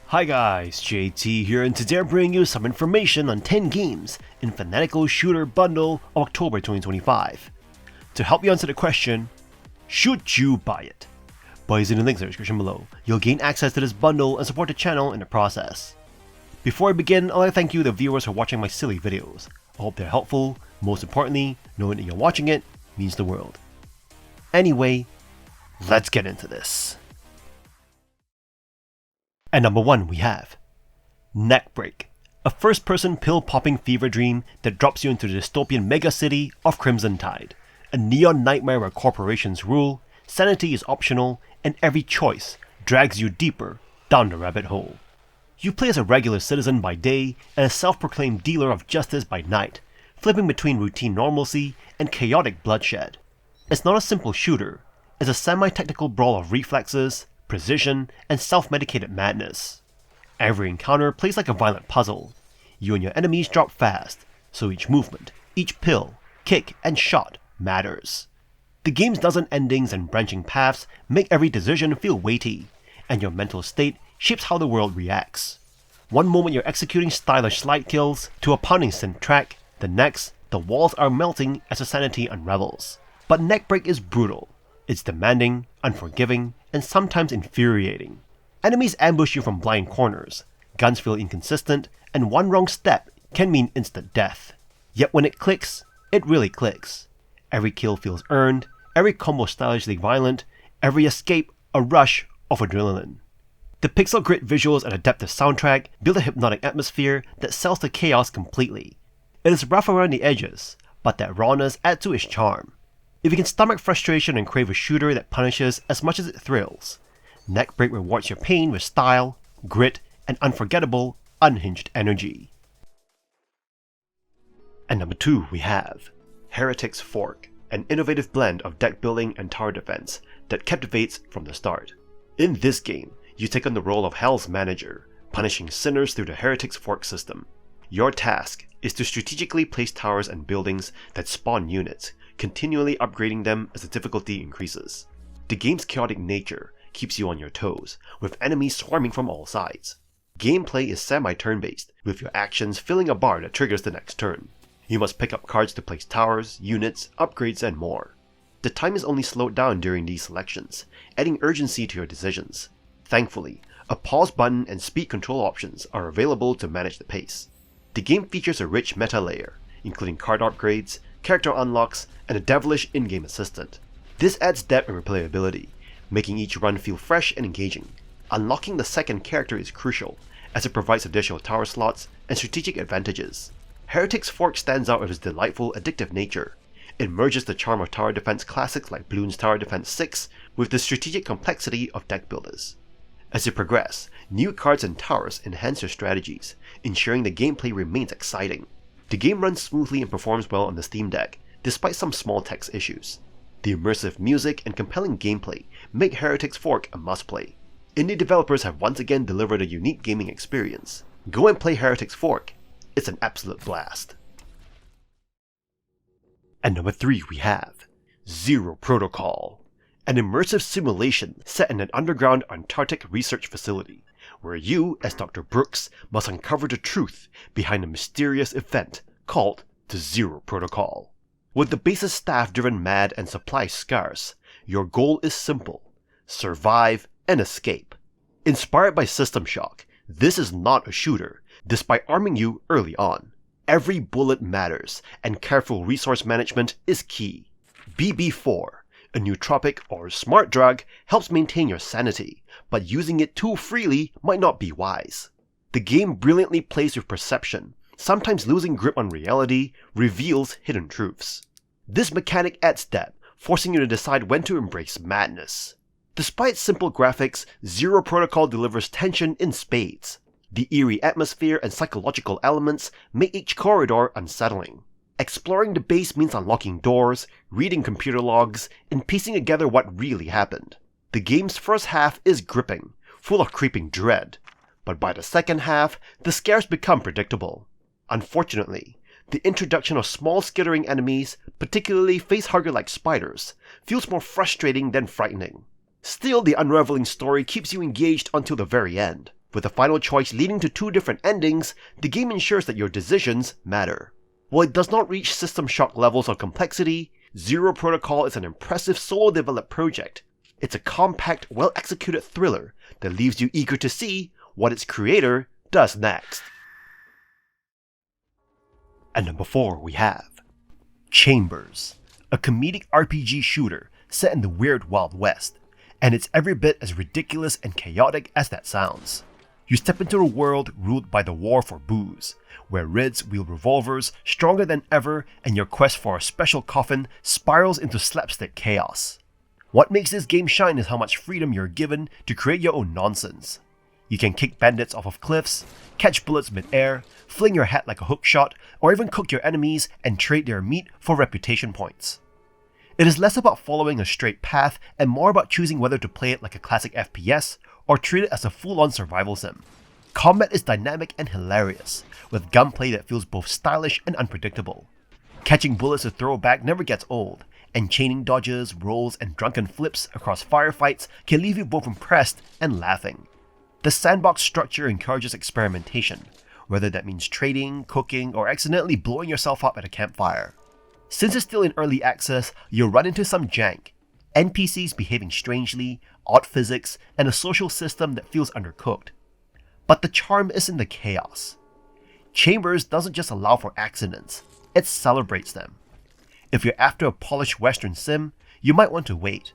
Hi guys, JT here, and today I'm bringing you some information on 10 games in Fanatical Shooter Bundle of October 2025. To help you answer the question, should you buy it? By using the links in the description below, you'll gain access to this bundle and support the channel in the process. Before I begin, I'd like to thank you the viewers for watching my silly videos. I hope they're helpful. Most importantly, knowing that you're watching it means the world. Anyway, let's get into this. At number 1 we have Neckbreak, a first-person pill-popping fever dream that drops you into the dystopian megacity of Crimson Tide, a neon nightmare where corporations rule, sanity is optional, and every choice drags you deeper down the rabbit hole. You play as a regular citizen by day and a self-proclaimed dealer of justice by night, flipping between routine normalcy and chaotic bloodshed. It's not a simple shooter, it's a semi-technical brawl of reflexes, precision, and self-medicated madness. Every encounter plays like a violent puzzle. You and your enemies drop fast, so each movement, each pill, kick, and shot matters. The game's dozen endings and branching paths make every decision feel weighty, and your mental state shapes how the world reacts. One moment you're executing stylish slide kills to a pounding synth track, the next, the walls are melting as the sanity unravels. But Neckbreak is brutal. It's demanding, unforgiving, and sometimes infuriating. Enemies ambush you from blind corners, guns feel inconsistent, and one wrong step can mean instant death. Yet when it clicks, it really clicks. Every kill feels earned, every combo stylishly violent, every escape a rush of adrenaline. The pixel grit visuals and adaptive soundtrack build a hypnotic atmosphere that sells the chaos completely. It is rough around the edges, but that rawness adds to its charm. If you can stomach frustration and crave a shooter that punishes as much as it thrills, Neckbreak rewards your pain with style, grit, and unforgettable, unhinged energy. At number 2 we have Heretic's Fork, an innovative blend of deck building and tower defense that captivates from the start. In this game, you take on the role of Hell's manager, punishing sinners through the Heretic's Fork system. Your task is to strategically place towers and buildings that spawn units, continually upgrading them as the difficulty increases. The game's chaotic nature keeps you on your toes, with enemies swarming from all sides. Gameplay is semi-turn-based, with your actions filling a bar that triggers the next turn. You must pick up cards to place towers, units, upgrades, and more. The time is only slowed down during these selections, adding urgency to your decisions. Thankfully, a pause button and speed control options are available to manage the pace. The game features a rich meta layer, including card upgrades, character unlocks, and a devilish in-game assistant. This adds depth and replayability, making each run feel fresh and engaging. Unlocking the second character is crucial, as it provides additional tower slots and strategic advantages. Heretic's Fork stands out with its delightful, addictive nature. It merges the charm of tower defense classics like Bloons Tower Defense 6 with the strategic complexity of deck builders. As you progress, new cards and towers enhance your strategies, ensuring the gameplay remains exciting. The game runs smoothly and performs well on the Steam Deck, despite some small text issues. The immersive music and compelling gameplay make Heretic's Fork a must-play. Indie developers have once again delivered a unique gaming experience. Go and play Heretic's Fork. It's an absolute blast. At number 3 we have Zero Protocol, an immersive simulation set in an underground Antarctic research facility, where you, as Dr. Brooks, must uncover the truth behind a mysterious event called the Zero Protocol. With the base's staff driven mad and supplies scarce, your goal is simple: survive and escape. Inspired by System Shock, this is not a shooter, despite arming you early on. Every bullet matters, and careful resource management is key. BB4, a nootropic or smart drug, helps maintain your sanity, but using it too freely might not be wise. The game brilliantly plays with perception, sometimes losing grip on reality, reveals hidden truths. This mechanic adds depth, forcing you to decide when to embrace madness. Despite simple graphics, Zero Protocol delivers tension in spades. The eerie atmosphere and psychological elements make each corridor unsettling. Exploring the base means unlocking doors, reading computer logs, and piecing together what really happened. The game's first half is gripping, full of creeping dread, but by the second half, the scares become predictable. Unfortunately, the introduction of small skittering enemies, particularly facehugger-like spiders, feels more frustrating than frightening. Still, the unraveling story keeps you engaged until the very end. With the final choice leading to 2 different endings, the game ensures that your decisions matter. While it does not reach System Shock levels of complexity, Zero Protocol is an impressive solo-developed project. It's a compact, well-executed thriller that leaves you eager to see what its creator does next. At number 4 we have Chambers, a comedic RPG shooter set in the weird Wild West, and it's every bit as ridiculous and chaotic as that sounds. You step into a world ruled by the war for booze, where Rids wield revolvers stronger than ever and your quest for a special coffin spirals into slapstick chaos. What makes this game shine is how much freedom you're given to create your own nonsense. You can kick bandits off of cliffs, catch bullets mid-air, fling your hat like a hookshot, or even cook your enemies and trade their meat for reputation points. It is less about following a straight path and more about choosing whether to play it like a classic FPS or treat it as a full-on survival sim. Combat is dynamic and hilarious, with gunplay that feels both stylish and unpredictable. Catching bullets to throw back never gets old, and chaining dodges, rolls, and drunken flips across firefights can leave you both impressed and laughing. The sandbox structure encourages experimentation, whether that means trading, cooking, or accidentally blowing yourself up at a campfire. Since it's still in early access, you'll run into some jank, NPCs behaving strangely, odd physics, and a social system that feels undercooked. But the charm is in the chaos. Chambers doesn't just allow for accidents, it celebrates them. If you're after a polished Western sim, you might want to wait.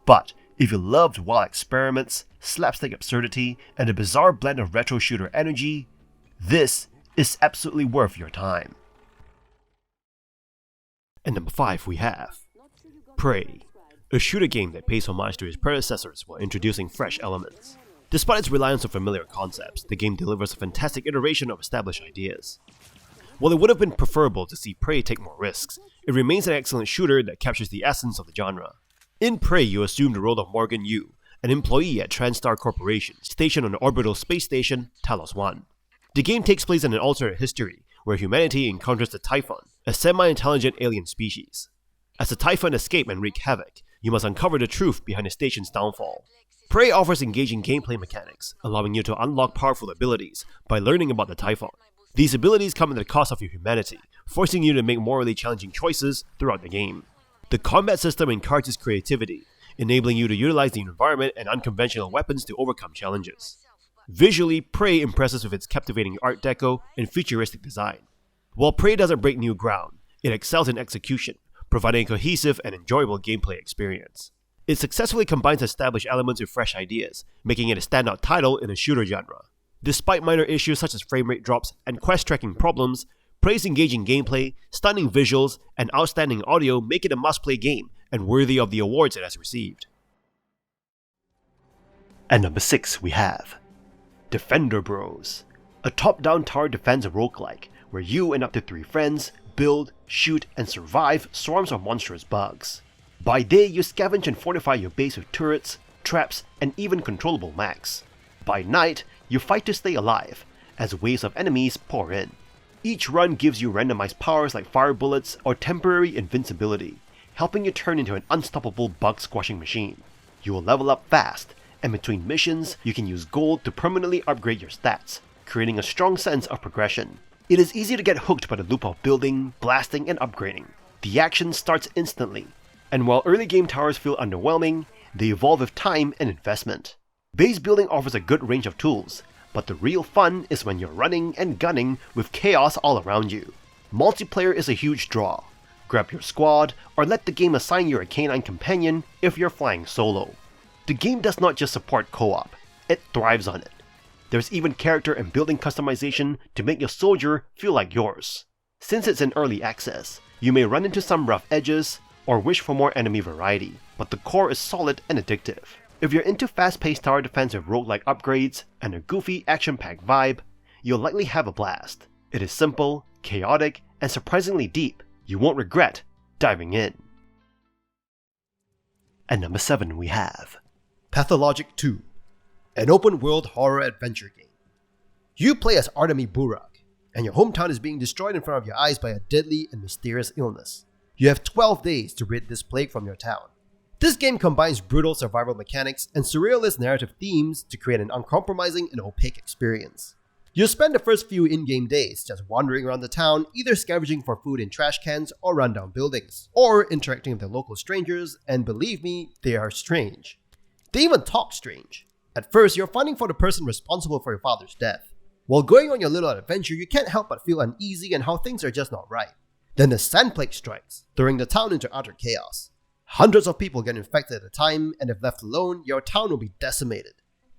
But if you loved wild experiments, slapstick absurdity, and a bizarre blend of retro shooter energy, this is absolutely worth your time. At number 5 we have Prey, a shooter game that pays homage to its predecessors while introducing fresh elements. Despite its reliance on familiar concepts, the game delivers a fantastic iteration of established ideas. While it would have been preferable to see Prey take more risks, it remains an excellent shooter that captures the essence of the genre. In Prey, you assume the role of Morgan Yu, an employee at TranStar Corporation, stationed on the orbital space station Talos 1. The game takes place in an alternate history, where humanity encounters the Typhon, a semi-intelligent alien species. As the Typhon escape and wreak havoc, you must uncover the truth behind the station's downfall. Prey offers engaging gameplay mechanics, allowing you to unlock powerful abilities by learning about the Typhon. These abilities come at the cost of your humanity, forcing you to make morally challenging choices throughout the game. The combat system encourages creativity, enabling you to utilize the environment and unconventional weapons to overcome challenges. Visually, Prey impresses with its captivating art deco and futuristic design. While Prey doesn't break new ground, it excels in execution, providing a cohesive and enjoyable gameplay experience. It successfully combines established elements with fresh ideas, making it a standout title in the shooter genre. Despite minor issues such as frame rate drops and quest tracking problems, Prey's engaging gameplay, stunning visuals, and outstanding audio make it a must-play game and worthy of the awards it has received. At number 6 we have Defender Bros, a top-down tower defense roguelike where you and up to 3 friends build, shoot, and survive swarms of monstrous bugs. By day, you scavenge and fortify your base with turrets, traps, and even controllable mechs. By night, you fight to stay alive, as waves of enemies pour in. Each run gives you randomized powers like fire bullets or temporary invincibility, helping you turn into an unstoppable bug-squashing machine. You will level up fast, and between missions, you can use gold to permanently upgrade your stats, creating a strong sense of progression. It is easy to get hooked by the loop of building, blasting, and upgrading. The action starts instantly, and while early game towers feel underwhelming, they evolve with time and investment. Base building offers a good range of tools, but the real fun is when you're running and gunning with chaos all around you. Multiplayer is a huge draw. Grab your squad, or let the game assign you a canine companion if you're flying solo. The game does not just support co-op, it thrives on it. There's even character and building customization to make your soldier feel like yours. Since it's in early access, you may run into some rough edges or wish for more enemy variety, but the core is solid and addictive. If you're into fast-paced tower defense with roguelike upgrades and a goofy, action-packed vibe, you'll likely have a blast. It is simple, chaotic, and surprisingly deep. You won't regret diving in. At number 7 we have Pathologic 2, an open-world horror adventure game. You play as Artemi Burak, and your hometown is being destroyed in front of your eyes by a deadly and mysterious illness. You have 12 days to rid this plague from your town. This game combines brutal survival mechanics and surrealist narrative themes to create an uncompromising and opaque experience. You'll spend the first few in-game days just wandering around the town, either scavenging for food in trash cans or rundown buildings, or interacting with the local strangers, and believe me, they are strange. They even talk strange. At first, you're finding for the person responsible for your father's death. While going on your little adventure, you can't help but feel uneasy and how things are just not right. Then the sand plague strikes, throwing the town into utter chaos. Hundreds of people get infected at a time, and if left alone, your town will be decimated.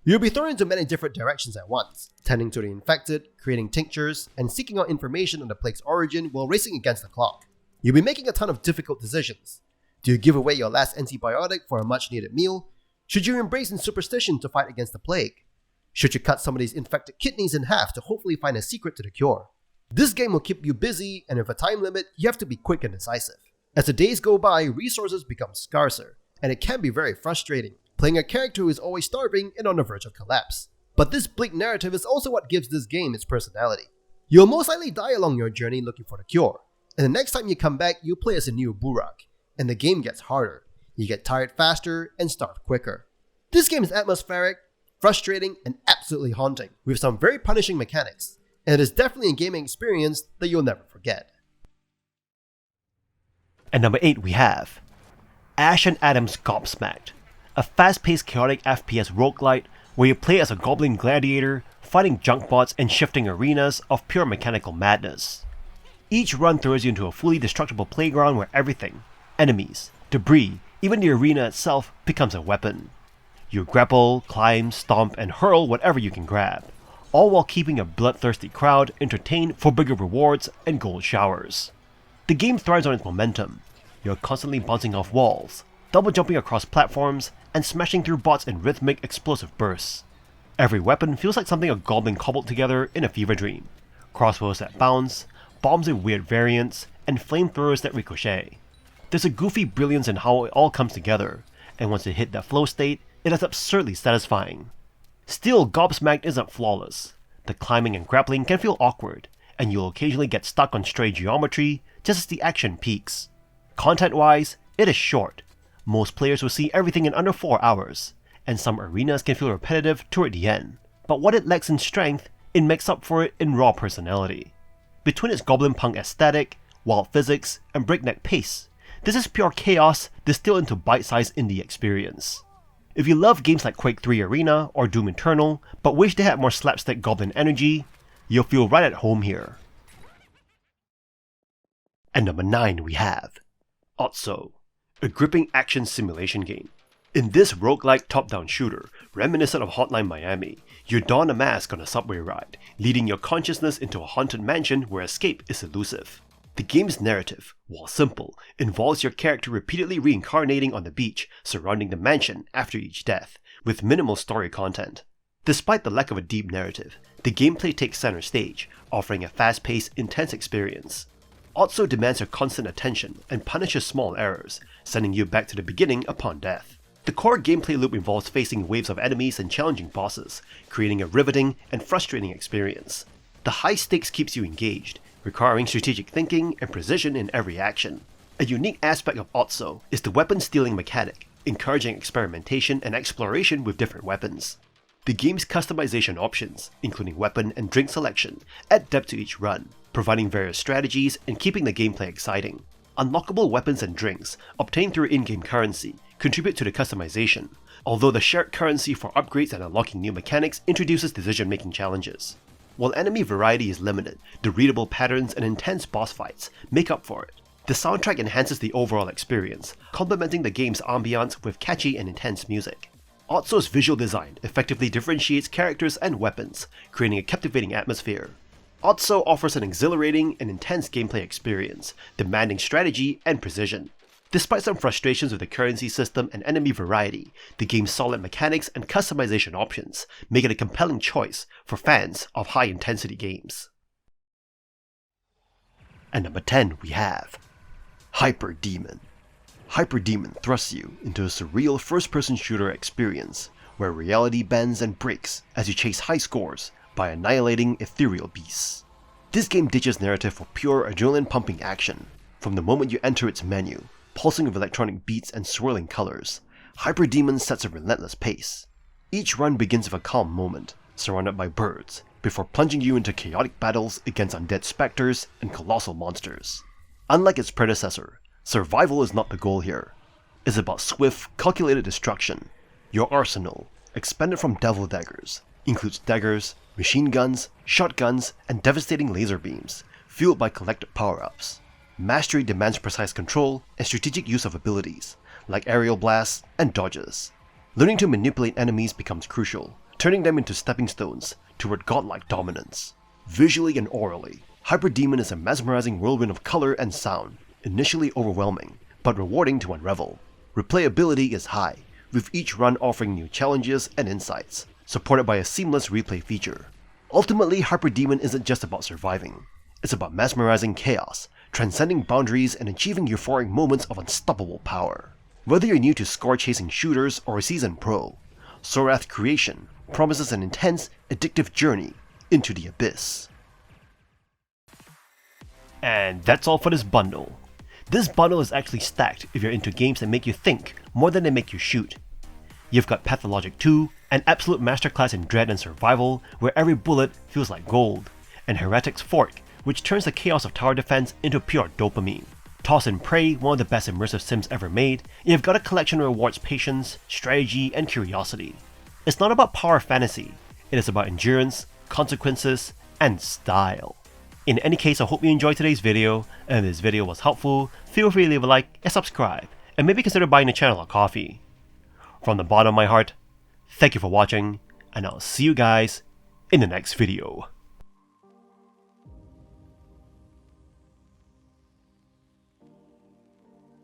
You'll be thrown into many different directions at once, tending to the infected, creating tinctures, and seeking out information on the plague's origin while racing against the clock. You'll be making a ton of difficult decisions. Do you give away your last antibiotic for a much needed meal? Should you embrace in superstition to fight against the plague? Should you cut somebody's infected kidneys in half to hopefully find a secret to the cure? This game will keep you busy, and with a time limit, you have to be quick and decisive. As the days go by, resources become scarcer, and it can be very frustrating, playing a character who is always starving and on the verge of collapse. But this bleak narrative is also what gives this game its personality. You'll most likely die along your journey looking for the cure, and the next time you come back, you play as a new Burak, and the game gets harder. You get tired faster and starve quicker. This game is atmospheric, frustrating, and absolutely haunting, with some very punishing mechanics, and it is definitely a gaming experience that you'll never forget. At number 8 we have Ash and Adam's GOBSMACKED, a fast-paced chaotic FPS roguelite where you play as a goblin gladiator, fighting junk bots and shifting arenas of pure mechanical madness. Each run throws you into a fully destructible playground where everything, enemies, debris, even the arena itself, becomes a weapon. You grapple, climb, stomp, and hurl whatever you can grab, all while keeping a bloodthirsty crowd entertained for bigger rewards and gold showers. The game thrives on its momentum. You're constantly bouncing off walls, double jumping across platforms, and smashing through bots in rhythmic, explosive bursts. Every weapon feels like something a goblin cobbled together in a fever dream. Crossbows that bounce, bombs with weird variants, and flamethrowers that ricochet. There's a goofy brilliance in how it all comes together, and once you hit that flow state, it is absurdly satisfying. Still, GOBSMACKED isn't flawless. The climbing and grappling can feel awkward, and you'll occasionally get stuck on stray geometry just as the action peaks. Content-wise, it is short. Most players will see everything in under 4 hours, and some arenas can feel repetitive toward the end, but what it lacks in strength, it makes up for it in raw personality. Between its goblin punk aesthetic, wild physics, and breakneck pace, this is pure chaos distilled into bite-sized indie experience. If you love games like Quake 3 Arena or Doom Eternal, but wish they had more slapstick goblin energy, you'll feel right at home here. At number 9 we have OTXO, a gripping action simulation game. In this roguelike top-down shooter, reminiscent of Hotline Miami, you don a mask on a subway ride, leading your consciousness into a haunted mansion where escape is elusive. The game's narrative, while simple, involves your character repeatedly reincarnating on the beach surrounding the mansion after each death, with minimal story content. Despite the lack of a deep narrative, the gameplay takes center stage, offering a fast-paced, intense experience. OTXO demands your constant attention and punishes small errors, sending you back to the beginning upon death. The core gameplay loop involves facing waves of enemies and challenging bosses, creating a riveting and frustrating experience. The high stakes keeps you engaged, requiring strategic thinking and precision in every action. A unique aspect of OTXO is the weapon stealing mechanic, encouraging experimentation and exploration with different weapons. The game's customization options, including weapon and drink selection, add depth to each run, providing various strategies and keeping the gameplay exciting. Unlockable weapons and drinks, obtained through in-game currency, contribute to the customization, although the shared currency for upgrades and unlocking new mechanics introduces decision-making challenges. While enemy variety is limited, the readable patterns and intense boss fights make up for it. The soundtrack enhances the overall experience, complementing the game's ambiance with catchy and intense music. OTXO's visual design effectively differentiates characters and weapons, creating a captivating atmosphere. OTXO offers an exhilarating and intense gameplay experience, demanding strategy and precision. Despite some frustrations with the currency system and enemy variety, the game's solid mechanics and customization options make it a compelling choice for fans of high-intensity games. At number 10 we have Hyperdemon. Hyperdemon thrusts you into a surreal first-person shooter experience where reality bends and breaks as you chase high scores by annihilating ethereal beasts. This game ditches narrative for pure adrenaline-pumping action. From the moment you enter its menu, pulsing with electronic beats and swirling colors, Hyperdemon sets a relentless pace. Each run begins with a calm moment, surrounded by birds, before plunging you into chaotic battles against undead specters and colossal monsters. Unlike its predecessor, survival is not the goal here. It's about swift, calculated destruction. Your arsenal, expanded from devil daggers, includes daggers, machine guns, shotguns, and devastating laser beams, fueled by collected power-ups. Mastery demands precise control and strategic use of abilities, like aerial blasts and dodges. Learning to manipulate enemies becomes crucial, turning them into stepping stones toward godlike dominance. Visually and orally, Hyperdemon is a mesmerizing whirlwind of color and sound, initially overwhelming, but rewarding to unravel. Replayability is high, with each run offering new challenges and insights, supported by a seamless replay feature. Ultimately, Hyperdemon isn't just about surviving. It's about mesmerizing chaos, transcending boundaries, and achieving euphoric moments of unstoppable power. Whether you're new to score-chasing shooters or a seasoned pro, Sorath Creation promises an intense, addictive journey into the abyss. And that's all for this bundle. This bundle is actually stacked if you're into games that make you think more than they make you shoot. You've got Pathologic 2, an absolute masterclass in dread and survival where every bullet feels like gold, and Heretic's Fork, which turns the chaos of tower defense into pure dopamine. Toss and Prey, one of the best immersive sims ever made, and you've got a collection that rewards patience, strategy, and curiosity. It's not about power fantasy, it is about endurance, consequences, and style. In any case, I hope you enjoyed today's video, and if this video was helpful, feel free to leave a like and subscribe, and maybe consider buying the channel a coffee. From the bottom of my heart, thank you for watching, and I'll see you guys in the next video.